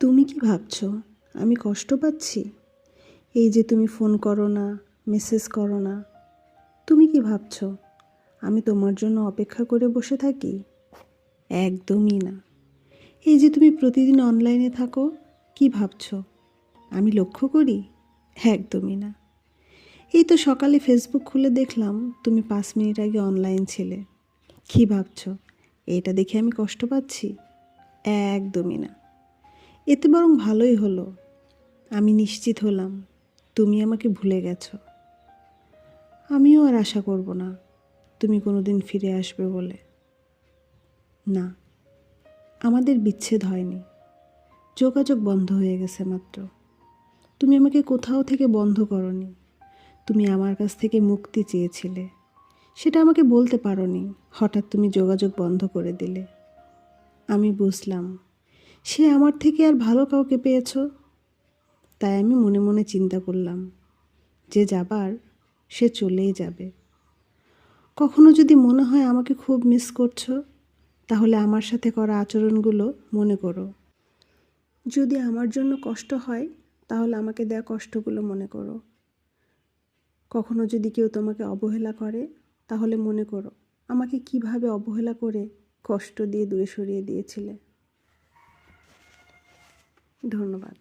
তুমি কি ভাবছো আমি কষ্ট পাচ্ছি? এই যে তুমি ফোন করো না, মেসেজ করো না, তুমি কি ভাবছো আমি তোমার জন্য অপেক্ষা করে বসে থাকি? একদমই না। এই যে তুমি প্রতিদিন অনলাইনে থাকো, কি ভাবছো আমি লক্ষ্য করি? একদমই না। এই তো সকালে ফেসবুক খুলে দেখলাম তুমি 5 মিনিট আগে অনলাইন ছিলে, কি ভাবছো এটা দেখে আমি কষ্ট পাচ্ছি? একদমই না। এতে বরং ভালোই হলো, আমি নিশ্চিত হলাম তুমি আমাকে ভুলে গেছো। আমিও আর আশা করব না তুমি কোনোদিন ফিরে আসবে বলে। না, আমাদের বিচ্ছেদ হয়নি, যোগাযোগ বন্ধ হয়ে গেছে মাত্র। তুমি আমাকে কোথাও থেকে বন্ধ করনি, তুমি আমার কাছ থেকে মুক্তি চেয়েছিলে, সেটা আমাকে বলতে পারোনি, হঠাৎ তুমি যোগাযোগ বন্ধ করে দিলে। আমি বুঝলাম সে আমার থেকে আর ভালো কাউকে পেয়েছো। তাই আমি মনে মনে চিন্তা করলাম যে যাবার সে চলেই যাবে। কখনো যদি মনে হয় আমাকে খুব মিস করছো, তাহলে আমার সাথে করা আচরণগুলো মনে করো। যদি আমার জন্য কষ্ট হয়, তাহলে আমাকে দেয়া কষ্টগুলো মনে করো। কখনো যদি কেউ তোমাকে অবহেলা করে, তাহলে মনে করো আমাকে কিভাবে অবহেলা করে কষ্ট দিয়ে দূরে সরিয়ে দিয়েছিলে। ধন্যবাদ।